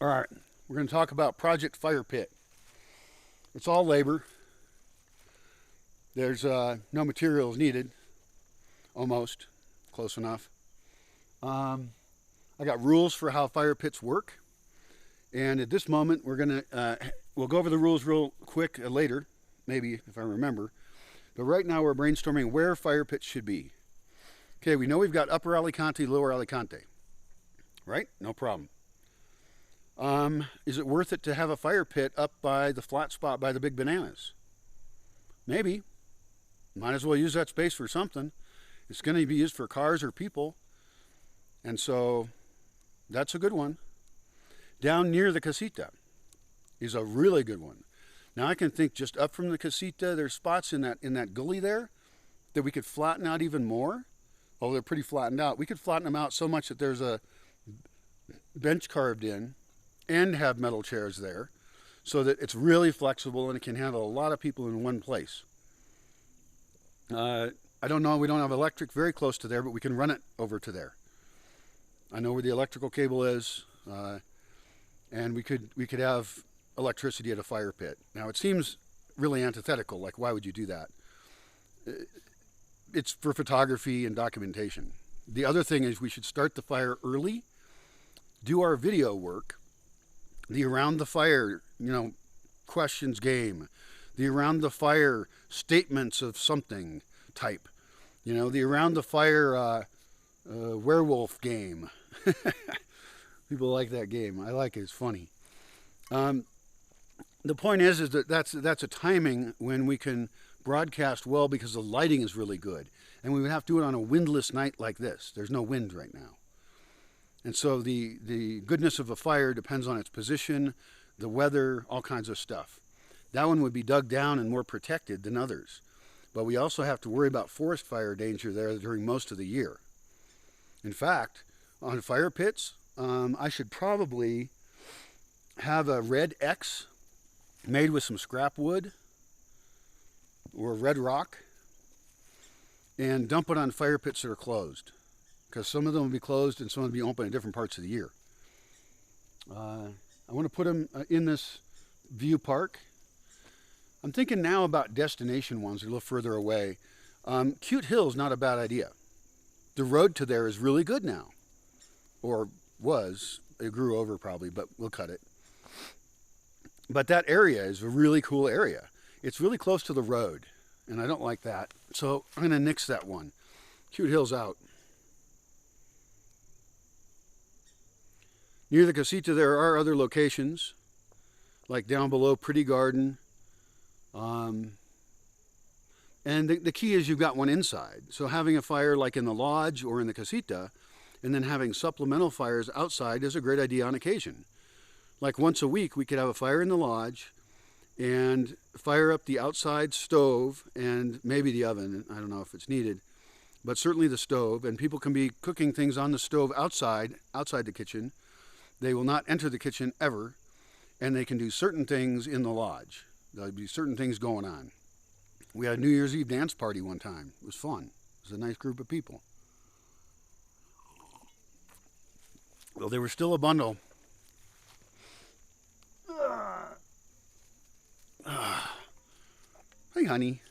All right, we're going to talk about Project Fire Pit. It's all labor. There's no materials needed, almost, close enough. I got rules for how fire pits work. And at this moment, we'll go over the rules real quick later, maybe if I remember. But right now we're brainstorming where fire pits should be. Okay, we know we've got Upper Alicante, Lower Alicante, right? No problem. Is it worth it to have a fire pit up by the flat spot by the big bananas? Maybe. Might as well use that space for something. It's going to be used for cars or people. And so that's a good one. Down near the casita is a really good one. Now I can think just up from the casita, there's spots in that gully there that we could flatten out even more. Oh, they're pretty flattened out. We could flatten them out so much that there's a bench carved in and have metal chairs there so that it's really flexible and it can handle a lot of people in one place. I don't know, we don't have electric very close to there, but we can run it over to there. I know where the electrical cable is, and we could have electricity at a fire pit. Now it seems really antithetical, like why would you do that? It's for photography and documentation. The other thing is we should start the fire early, do our video work, the around the fire, questions game, the around the fire statements of something type, the around the fire werewolf game. People like that game. I like it. It's funny. The point is that that's a timing when we can broadcast well because the lighting is really good. And we would have to do it on a windless night like this. There's no wind right now. And so the goodness of a fire depends on its position, the weather, all kinds of stuff. That one would be dug down and more protected than others. But we also have to worry about forest fire danger there during most of the year. In fact, on fire pits, I should probably have a red X made with some scrap wood or red rock and dump it on fire pits that are closed. Because some of them will be closed and some will be open in different parts of the year. I want to put them in this view park. I'm thinking now about destination ones a little further away. Cute Hill's not a bad idea. The road to there is really good now. Or was. It grew over probably, but we'll cut it. But that area is a really cool area. It's really close to the road, and I don't like that. So I'm going to nix that one. Cute Hill's out. Near the casita, there are other locations, like down below Pretty Garden. And the key is you've got one inside. So having a fire like in the lodge or in the casita, and then having supplemental fires outside is a great idea on occasion. Like once a week, we could have a fire in the lodge and fire up the outside stove and maybe the oven. I don't know if it's needed, but certainly the stove. And people can be cooking things on the stove outside the kitchen. They will not enter the kitchen ever, and they can do certain things in the lodge. There'll be certain things going on. We had a New Year's Eve dance party one time. It was fun. It was a nice group of people. Well, they were still a bundle. Hey, honey.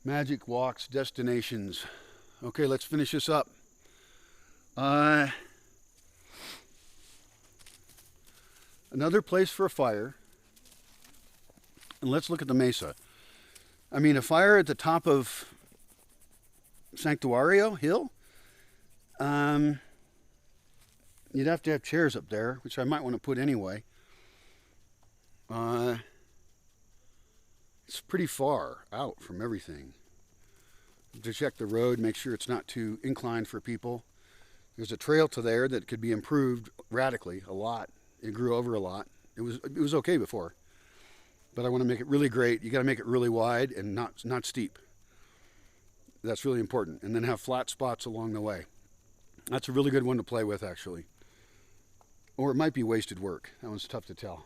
Magic walks, destinations. Okay, let's finish this up. Another place for a fire. And let's look at the mesa. I mean, a fire at the top of Sanctuario Hill? You'd have to have chairs up there, which I might want to put anyway. It's pretty far out from everything. To check the road, make sure it's not too inclined for people. There's a trail to there that could be improved radically, a lot. It grew over a lot. It was okay before. But I want to make it really great. You got to make it really wide and not steep. That's really important. And then have flat spots along the way. That's a really good one to play with, actually. Or it might be wasted work. That one's tough to tell.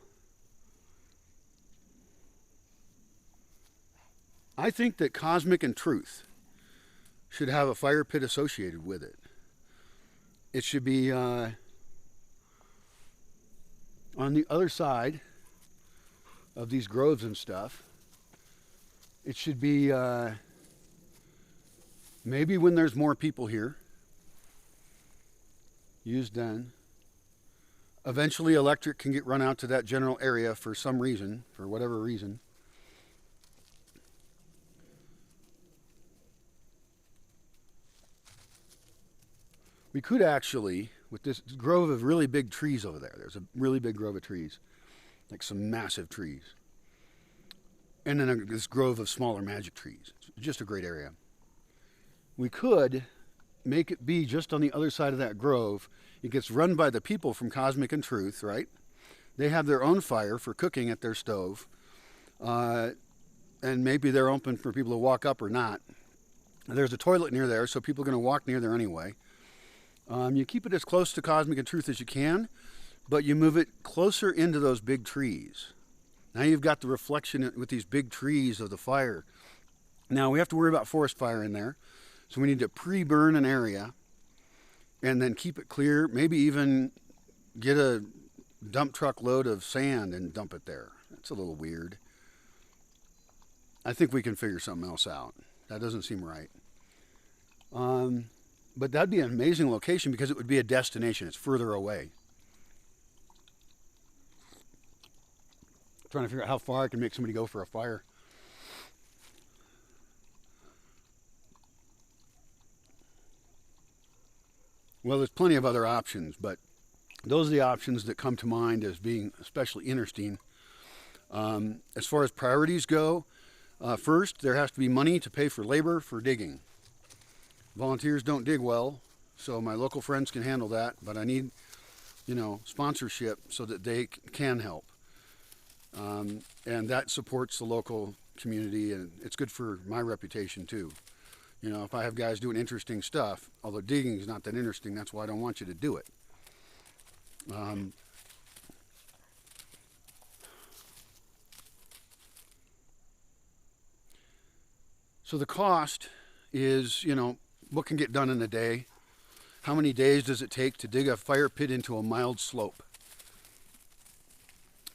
I think that Cosmic and Truth should have a fire pit associated with it. It should be on the other side of these groves and stuff. It should be maybe when there's more people here, used then. Eventually electric can get run out to that general area for some reason, for whatever reason. We could actually, with this grove of really big trees over there, there's a really big grove of trees, like some massive trees. And then this grove of smaller magic trees. It's just a great area. We could make it be just on the other side of that grove. It gets run by the people from Cosmic and Truth, right? They have their own fire for cooking at their stove. And maybe they're open for people to walk up or not. There's a toilet near there, so people are going to walk near there anyway. You keep it as close to Cosmic and Truth as you can, but you move it closer into those big trees. Now you've got the reflection with these big trees of the fire. Now we have to worry about forest fire in there, so we need to pre-burn an area and then keep it clear. Maybe even get a dump truck load of sand and dump it there. That's a little weird. I think we can figure something else out. That doesn't seem right. But that'd be an amazing location because it would be a destination. It's further away. Trying to figure out how far I can make somebody go for a fire. Well, there's plenty of other options, but those are the options that come to mind as being especially interesting. As far as priorities go, first, there has to be money to pay for labor for digging. Volunteers don't dig well, so my local friends can handle that, but I need, sponsorship so that they can help. And that supports the local community, and it's good for my reputation too. If I have guys doing interesting stuff, although digging is not that interesting, that's why I don't want you to do it. So the cost is, what can get done in a day? How many days does it take to dig a fire pit into a mild slope?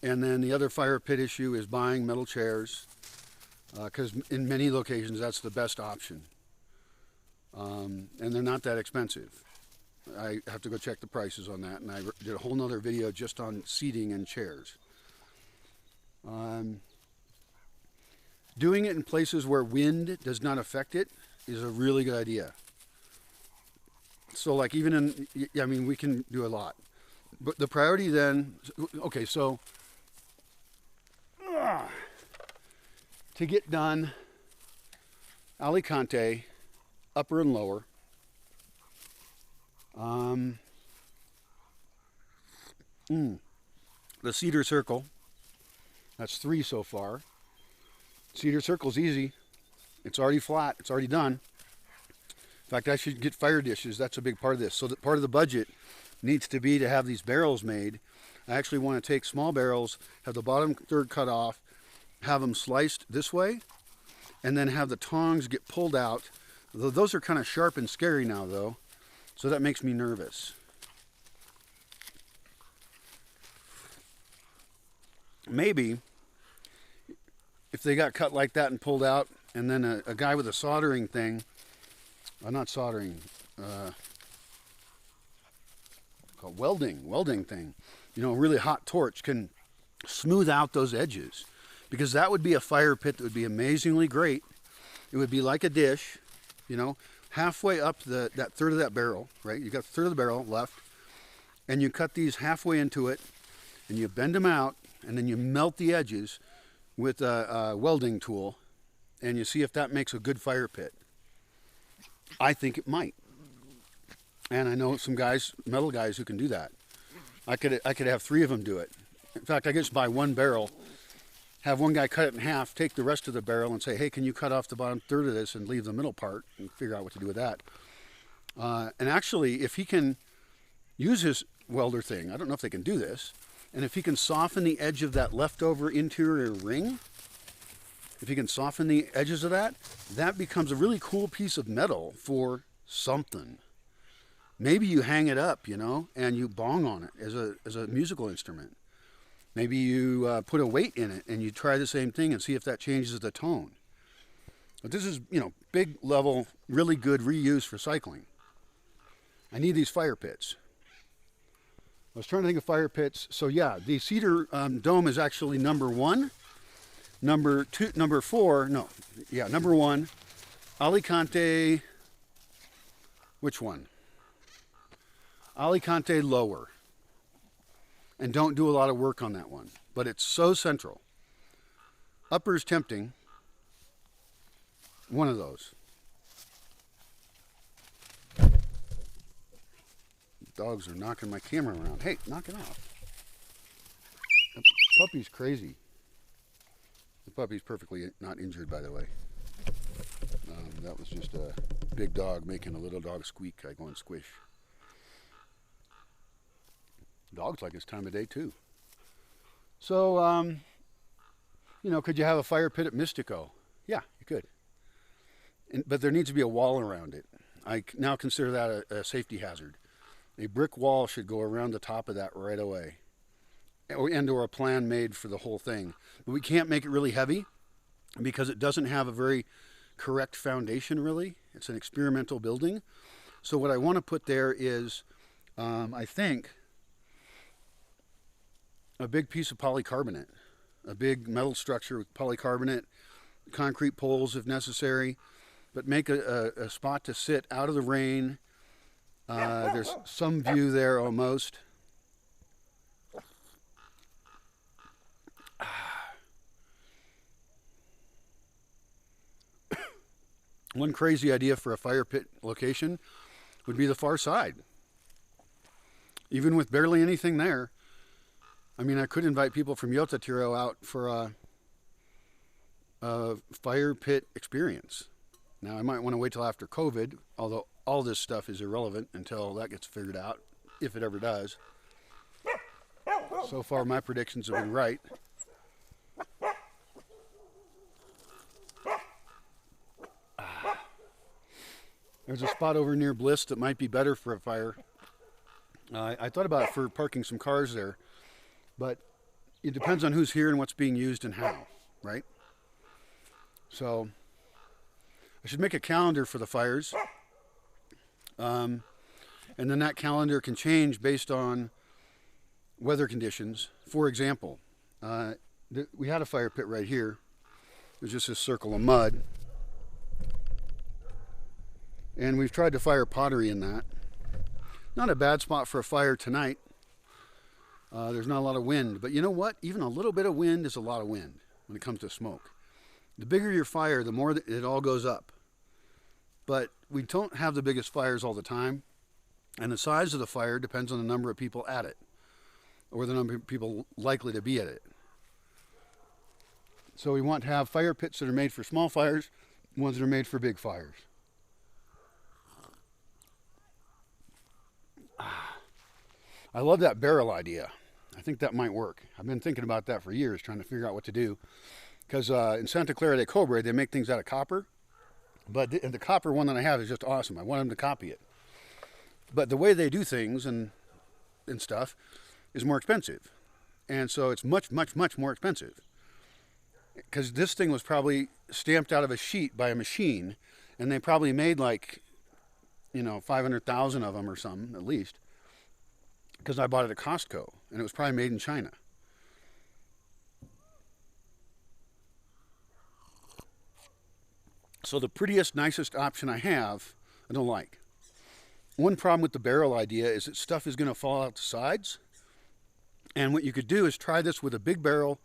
And then the other fire pit issue is buying metal chairs, because in many locations that's the best option. And they're not that expensive. I have to go check the prices on that, and I did a whole nother video just on seating and chairs. Doing it in places where wind does not affect it is a really good idea. So like even we can do a lot. But the priority then, okay, so to get done Alicante, upper and lower, the Cedar Circle, that's 3 so far. Cedar Circle's easy. It's already flat. It's already done. In fact, I should get fire dishes. That's a big part of this. So that part of the budget needs to be to have these barrels made. I actually want to take small barrels, have the bottom third cut off, have them sliced this way, and then have the tongs get pulled out. Those are kind of sharp and scary now, though, so that makes me nervous. Maybe if they got cut like that and pulled out, and then a guy with a soldering thing, not soldering, called welding thing, a really hot torch can smooth out those edges, because that would be a fire pit that would be amazingly great. It would be like a dish, halfway up that third of that barrel, right? You got a third of the barrel left, and you cut these halfway into it, and you bend them out, and then you melt the edges with a welding tool, and you see if that makes a good fire pit. I think it might. And I know some guys, metal guys, who can do that. I could have 3 of them do it. In fact, I could just buy 1 barrel, have one guy cut it in half, take the rest of the barrel and say, hey, can you cut off the bottom third of this and leave the middle part, and figure out what to do with that. And actually, if he can use his welder thing, I don't know if they can do this, and if he can soften the edge of that leftover interior ring, if you can soften the edges of that, that becomes a really cool piece of metal for something. Maybe you hang it up, you know, and you bong on it as a musical instrument. Maybe you put a weight in it and you try the same thing and see if that changes the tone. But this is, you know, big level, really good reuse recycling. I need these fire pits. I was trying to think of fire pits. So yeah, the cedar dome is actually number 1. Number 1, Alicante, which one? Alicante lower. And don't do a lot of work on that one. But it's so central. Upper is tempting. One of those. Dogs are knocking my camera around. Hey, knock it off. The puppy's crazy. The puppy's perfectly not injured, by the way. That was just a big dog making a little dog squeak. I go and squish. Dogs like this time of day, too. So, you know, could you have a fire pit at Mystico? Yeah, you could. But there needs to be a wall around it. I now consider that a safety hazard. A brick wall should go around the top of that right away. Or a plan made for the whole thing. But we can't make it really heavy because it doesn't have a very correct foundation, really. It's an experimental building. So what I want to put there is, I think, a big piece of polycarbonate. A big metal structure with polycarbonate, concrete poles if necessary, but make a spot to sit out of the rain. There's some view there almost. One crazy idea for a fire pit location would be the far side. Even with barely anything there. I mean, I could invite people from Yotatiro out for a fire pit experience. Now, I might want to wait till after COVID, although all this stuff is irrelevant until that gets figured out, if it ever does. So far, my predictions have been right. There's a spot over near Bliss that might be better for a fire. I thought about it for parking some cars there, but it depends on who's here and what's being used and how, right? So I should make a calendar for the fires, and then that calendar can change based on weather conditions. For example, we had a fire pit right here. There's just this circle of mud. And we've tried to fire pottery in that. Not a bad spot for a fire tonight. There's not a lot of wind. But you know what? Even a little bit of wind is a lot of wind when it comes to smoke. The bigger your fire, the more it all goes up. But we don't have the biggest fires all the time. And the size of the fire depends on the number of people at it. Or the number of people likely to be at it. So we want to have fire pits that are made for small fires, ones that are made for big fires. I love that barrel idea. I think that might work. I've been thinking about that for years, trying to figure out what to do. Because in Santa Clara de Cobre, they make things out of copper. But the copper one that I have is just awesome. I want them to copy it. But the way they do things and stuff is more expensive. And so it's much, much, much more expensive. Because this thing was probably stamped out of a sheet by a machine. And they probably made like, 500,000 of them or something, at least. Because I bought it at Costco, and it was probably made in China. So the prettiest, nicest option I have, I don't like. One problem with the barrel idea is that stuff is going to fall out the sides. And what you could do is try this with a big barrel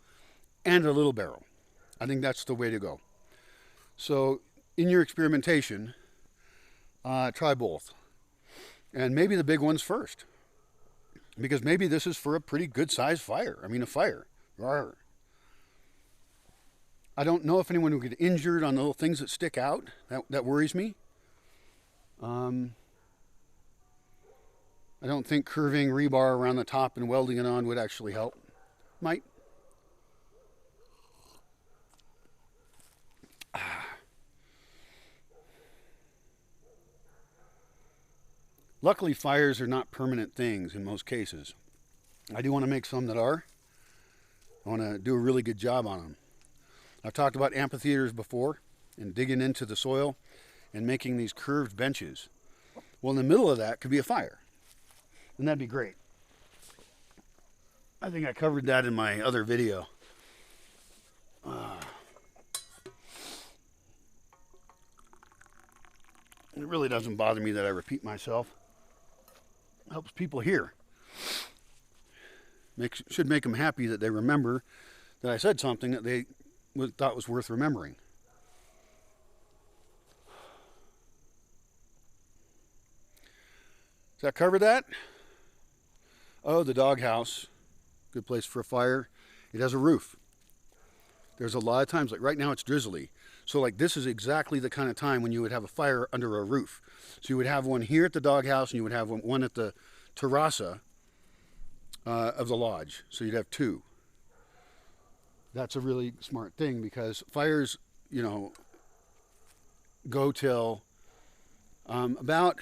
and a little barrel. I think that's the way to go. So in your experimentation, try both. And maybe the big ones first. Because maybe this is for a pretty good sized fire. I mean, a fire. Rawr. I don't know if anyone will get injured on the little things that stick out. That worries me. I don't think curving rebar around the top and welding it on would actually help. Might. Luckily, fires are not permanent things in most cases. I do want to make some that are. I want to do a really good job on them. I've talked about amphitheaters before and digging into the soil and making these curved benches. Well, in the middle of that could be a fire, and that'd be great. I think I covered that in my other video. It really doesn't bother me that I repeat myself. It helps people hear. Should make them happy that they remember that I said something that they thought was worth remembering. Does that cover that? Oh, the doghouse. Good place for a fire. It has a roof. There's a lot of times, like right now it's drizzly. So like this is exactly the kind of time when you would have a fire under a roof. So you would have one here at the doghouse and you would have one at the terraza of the lodge. So you'd have two. That's a really smart thing because fires, you know, go till about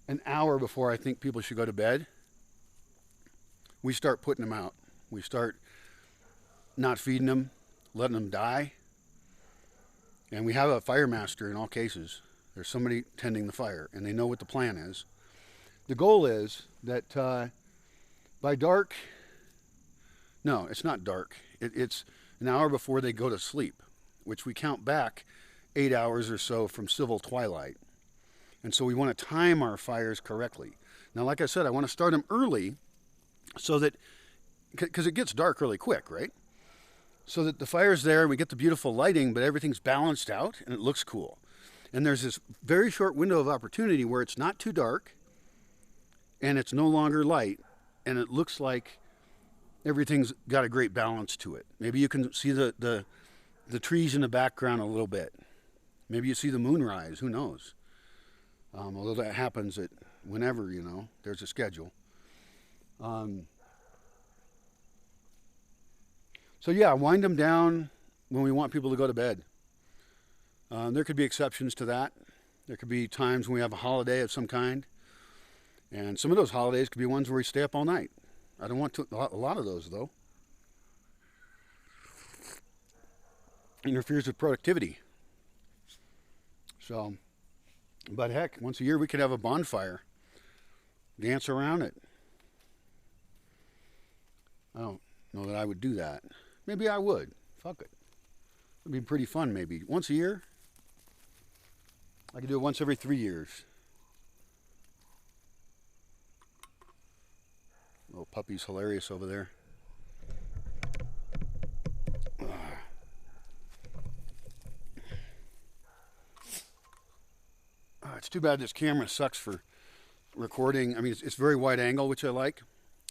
an hour before I think people should go to bed. We start putting them out. We start not feeding them, letting them die. And we have a fire master in all cases. There's somebody tending the fire, and they know what the plan is. The goal is that by dark, no, it's not dark. It's an hour before they go to sleep, which we count back 8 hours or so from civil twilight. And so we want to time our fires correctly. Now, like I said, I want to start them early so that, because it gets dark really quick, right? So that the fire's there and we get the beautiful lighting, but everything's balanced out and it looks cool. And there's this very short window of opportunity where it's not too dark and it's no longer light and it looks like everything's got a great balance to it. Maybe you can see the trees in the background a little bit. Maybe you see the moonrise, who knows? Although that happens at whenever, you know, there's a schedule. So yeah, wind them down when we want people to go to bed. There could be exceptions to that. There could be times when we have a holiday of some kind. And some of those holidays could be ones where we stay up all night. I don't want a lot of those, though. Interferes with productivity. So, but heck, once a year we could have a bonfire. Dance around it. I don't know that I would do that. Maybe I would. Fuck it. It'd be pretty fun, maybe. Once a year? I could do it once every 3 years. Little puppy's hilarious over there. It's too bad this camera sucks for recording. I mean, it's very wide angle, which I like.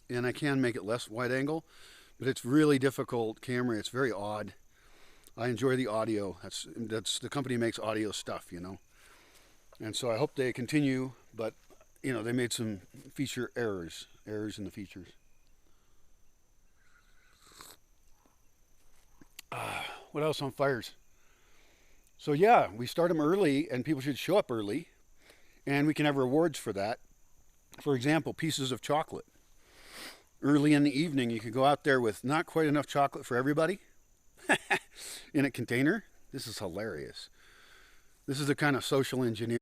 And I can make it less wide angle. But it's really difficult camera. It's very odd. I enjoy the audio. That's the company makes audio stuff, you know. And so I hope they continue, but you know, they made some feature errors in the features. What else on fires? So yeah, we start them early and people should show up early and we can have rewards for that. For example, pieces of chocolate. Early in the evening, you could go out there with not quite enough chocolate for everybody in a container. This is hilarious. This is the kind of social engineering